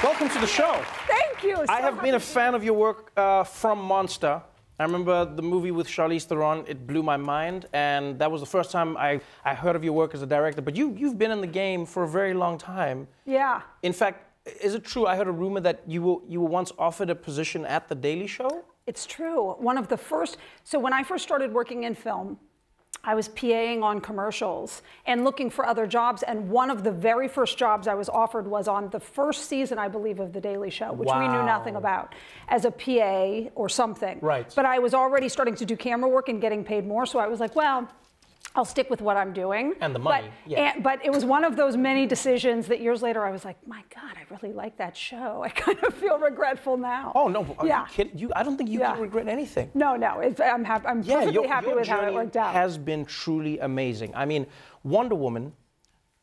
Welcome to the show. Thank you. I have been a fan of your work from Monster. I remember the movie with Charlize Theron. It blew my mind, and that was the first time I heard of your work as a director. But you've been in the game for a very long time. Yeah. In fact, is it true? I heard a rumor that you were once offered a position at The Daily Show? It's true. One of the first. So when I first started working in film, I was PAing on commercials and looking for other jobs, and one of the very first jobs I was offered was on the first season, I believe, of The Daily Show, which we knew nothing about, as a PA or something. Right. But I was already starting to do camera work and getting paid more, so I was like, well, I'll stick with what I'm doing. And the money, but it was one of those many decisions that years later I was like, my God, I really like that show. I kind of feel regretful now. Oh, no, are yeah. you kidding? I don't think you can regret anything. No, I'm perfectly happy with how it worked out. Has been truly amazing. I mean, Wonder Woman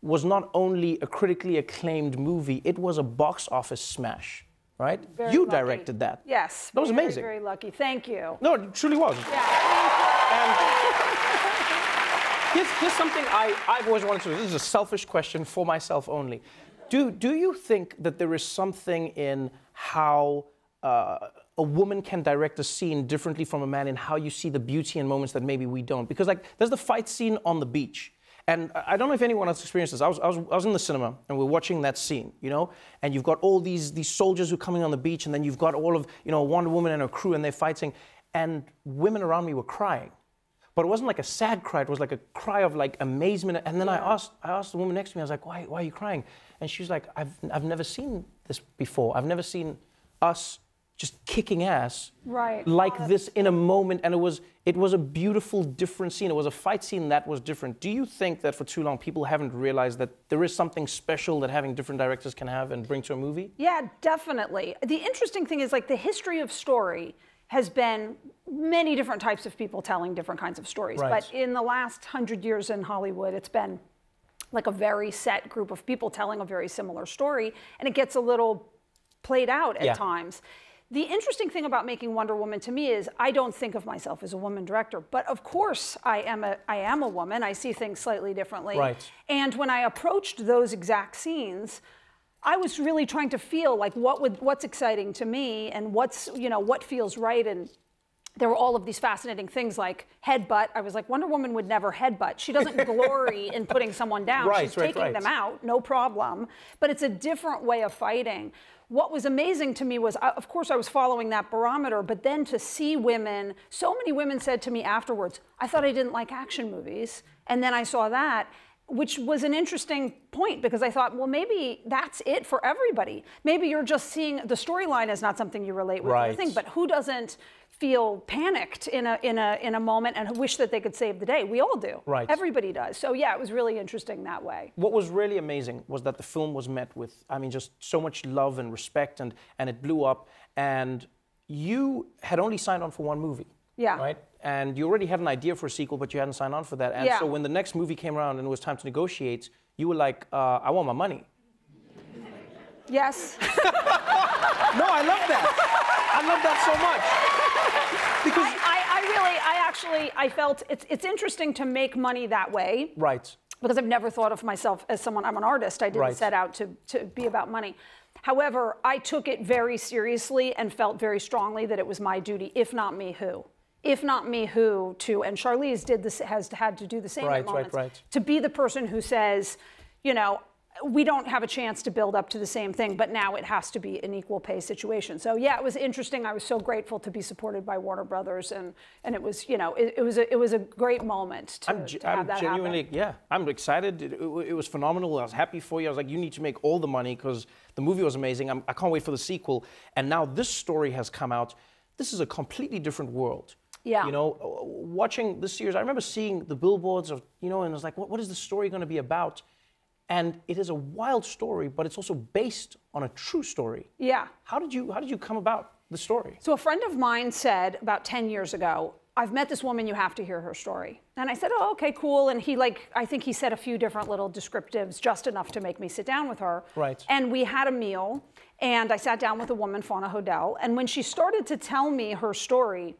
was not only a critically acclaimed movie, it was a box office smash, right? You directed that. Yes. That was amazing. Very lucky. Thank you. No, it truly was. Yeah. Here's something I've always wanted to do. This is a selfish question for myself only. Do you think that there is something in how a woman can direct a scene differently from a man in how you see the beauty in moments that maybe we don't? Because like there's the fight scene on the beach. And I don't know if anyone else experienced this. I was in the cinema and we're watching that scene, you know, and you've got all these soldiers who are coming on the beach, and then you've got all of, you know, Wonder Woman and her crew, and they're fighting, and women around me were crying. But it wasn't like a sad cry, it was like a cry of like amazement. And then I asked the woman next to me, I was like, why are you crying? And she was like, I've never seen this before. I've never seen us just kicking ass like this in a moment. And it was a beautiful, different scene. It was a fight scene that was different. Do you think that for too long people haven't realized that there is something special that having different directors can have and bring to a movie? Yeah, definitely. The interesting thing is like the history of story has been many different types of people telling different kinds of stories. Right. But in the last 100 years in Hollywood, it's been like a very set group of people telling a very similar story, and it gets a little played out at times. The interesting thing about making Wonder Woman to me is I don't think of myself as a woman director, but of course I am a woman. I see things slightly differently. Right. And when I approached those exact scenes, I was really trying to feel like what's exciting to me and what feels right. And there were all of these fascinating things like headbutt. I was like, Wonder Woman would never headbutt. She doesn't glory in putting someone down. She's taking them out, no problem. But it's a different way of fighting. What was amazing to me was, of course, I was following that barometer, but then to see women, so many women said to me afterwards, I thought I didn't like action movies. And then I saw that, which was an interesting point because I thought, well, maybe that's it for everybody. Maybe you're just seeing the storyline is not something you relate with, I think, but who doesn't feel panicked in a moment and wish that they could save the day? We all do. Right. Everybody does. So yeah, it was really interesting that way. What was really amazing was that the film was met with, I mean, just so much love and respect, and it blew up. And you had only signed on for one movie. Yeah. Right? And you already had an idea for a sequel, but you hadn't signed on for that. And so when the next movie came around and it was time to negotiate, you were like, I want my money. Yes. No, I love that. I love that so much. Because I felt it's interesting to make money that way. Right. Because I've never thought of myself as someone, I'm an artist. I didn't set out to be about money. However, I took it very seriously and felt very strongly that it was my duty, if not me, who? If not me, who to, and Charlize has had to do the same at moments, to be the person who says, you know, we don't have a chance to build up to the same thing, but now it has to be an equal pay situation. So yeah, it was interesting. I was so grateful to be supported by Warner Brothers, and it was, you know, it was a great moment to have that genuinely happen. Yeah, I'm excited. It was phenomenal. I was happy for you. I was like, you need to make all the money because the movie was amazing. I can't wait for the sequel. And now this story has come out. This is a completely different world. Yeah. You know, watching this series, I remember seeing the billboards of, you know, and I was like, what is the story going to be about? And it is a wild story, but it's also based on a true story. Yeah. How did you come about the story? So a friend of mine said about 10 years ago, I've met this woman, you have to hear her story. And I said, oh, okay, cool. And I think he said a few different little descriptives, just enough to make me sit down with her. Right. And we had a meal, and I sat down with a woman, Fauna Hodel, and when she started to tell me her story,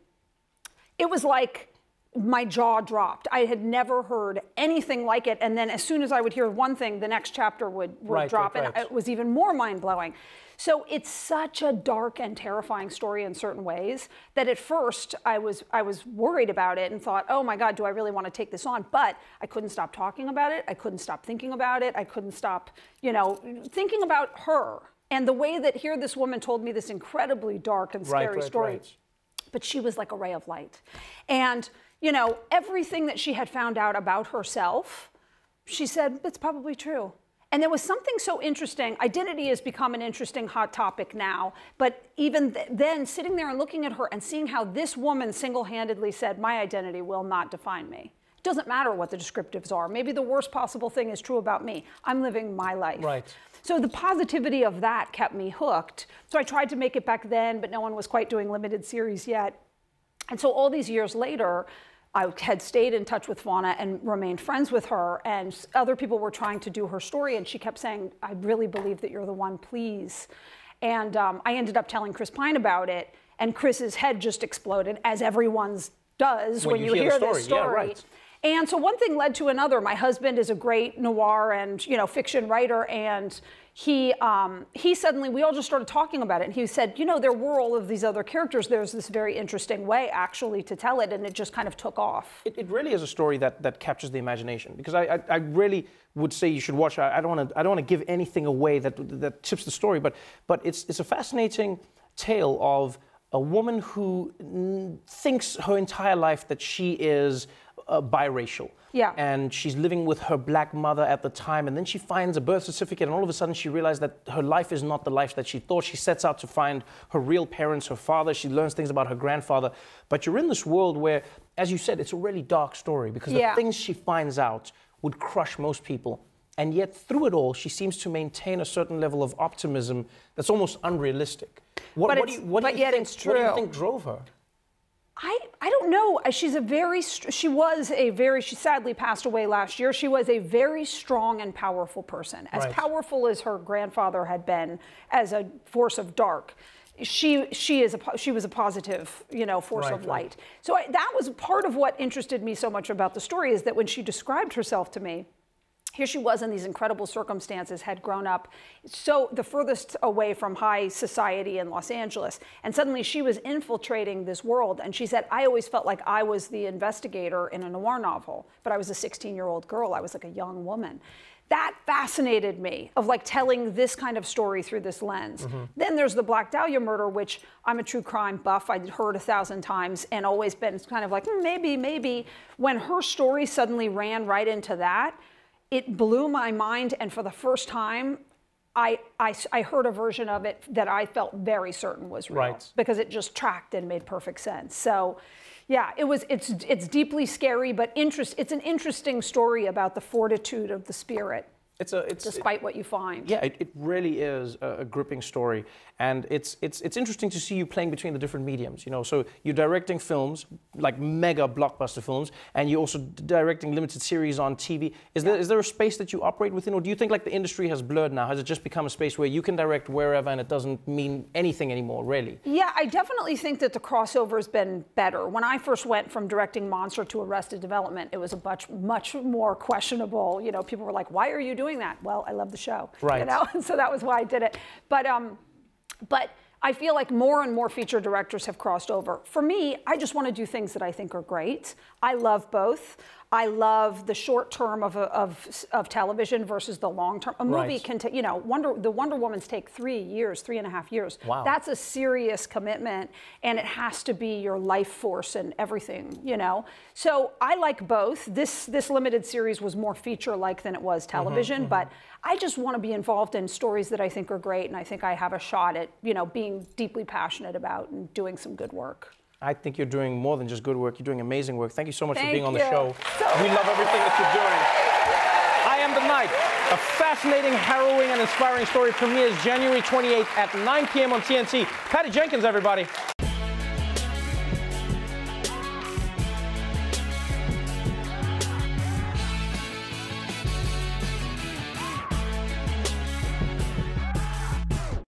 it was like my jaw dropped. I had never heard anything like it. And then as soon as I would hear one thing, the next chapter would drop. And it was even more mind-blowing. So it's such a dark and terrifying story in certain ways that at first I was worried about it and thought, oh my God, do I really want to take this on? But I couldn't stop talking about it. I couldn't stop thinking about it. I couldn't stop, thinking about her. And the way that here this woman told me this incredibly dark and scary story. But she was like a ray of light. And, everything that she had found out about herself, she said, it's probably true. And there was something so interesting. Identity has become an interesting hot topic now. But even then, sitting there and looking at her and seeing how this woman single-handedly said, my identity will not define me. It doesn't matter what the descriptives are. Maybe the worst possible thing is true about me. I'm living my life. Right. So the positivity of that kept me hooked. So I tried to make it back then, but no one was quite doing limited series yet. And so all these years later, I had stayed in touch with Fauna and remained friends with her, and other people were trying to do her story, and she kept saying, I really believe that you're the one, please. And I ended up telling Chris Pine about it, and Chris's head just exploded, as everyone's does when you hear this story. Yeah, right. And so one thing led to another. My husband is a great noir and fiction writer, and he suddenly, we all just started talking about it, and he said, there were all of these other characters. There's this very interesting way actually to tell it, and it just kind of took off. It really is a story that captures the imagination, because I really would say you should watch. I don't want to give anything away that tips the story, but it's a fascinating tale of a woman who thinks her entire life that she is biracial. Yeah. And she's living with her black mother at the time, and then she finds a birth certificate, and all of a sudden she realizes that her life is not the life that she thought. She sets out to find her real parents, her father. She learns things about her grandfather. But you're in this world where, as you said, it's a really dark story, because the things she finds out would crush most people. And yet, through it all, she seems to maintain a certain level of optimism that's almost unrealistic. What do you think drove her? I don't know. She sadly passed away last year. She was a very strong and powerful person. As powerful as her grandfather had been as a force of dark, she was a positive, force of light. So that was part of what interested me so much about the story, is that when she described herself to me, here she was in these incredible circumstances, had grown up so the furthest away from high society in Los Angeles. And suddenly she was infiltrating this world. And she said, I always felt like I was the investigator in a noir novel, but I was a 16-year-old girl. I was like a young woman. That fascinated me, of like telling this kind of story through this lens. Then there's the Black Dahlia murder, which I'm a true crime buff. I'd heard 1,000 times and always been kind of like, maybe. When her story suddenly ran right into that, it blew my mind, and for the first time, I heard a version of it that I felt very certain was real, because it just tracked and made perfect sense. So, yeah, it's deeply scary, but it's an interesting story about the fortitude of the spirit. Despite what you find. Yeah, it really is a gripping story, and it's interesting to see you playing between the different mediums. So you're directing films, like mega blockbuster films, and you're also directing limited series on TV. Is there a space that you operate within, or do you think like the industry has blurred now? Has it just become a space where you can direct wherever and it doesn't mean anything anymore, really? Yeah, I definitely think that the crossover has been better. When I first went from directing Monster to Arrested Development, it was a much more questionable. People were like, "Why are you doing that?" Well, I love the show, and so that was why I did it. But I feel like more and more feature directors have crossed over. For me, I just want to do things that I think are great. I love both. I love the short term of television versus the long term. A movie can take, the Wonder Woman's take 3 years, 3.5 years. Wow. That's a serious commitment, and it has to be your life force and everything, So I like both. This limited series was more feature-like than it was television, but I just want to be involved in stories that I think are great, and I think I have a shot at, being deeply passionate about and doing some good work. I think you're doing more than just good work. You're doing amazing work. Thank you so much for being on the show. We love everything that you're doing. I Am the Night, a fascinating, harrowing, and inspiring story, premieres January 28th at 9 p.m. on TNT. Patty Jenkins, everybody.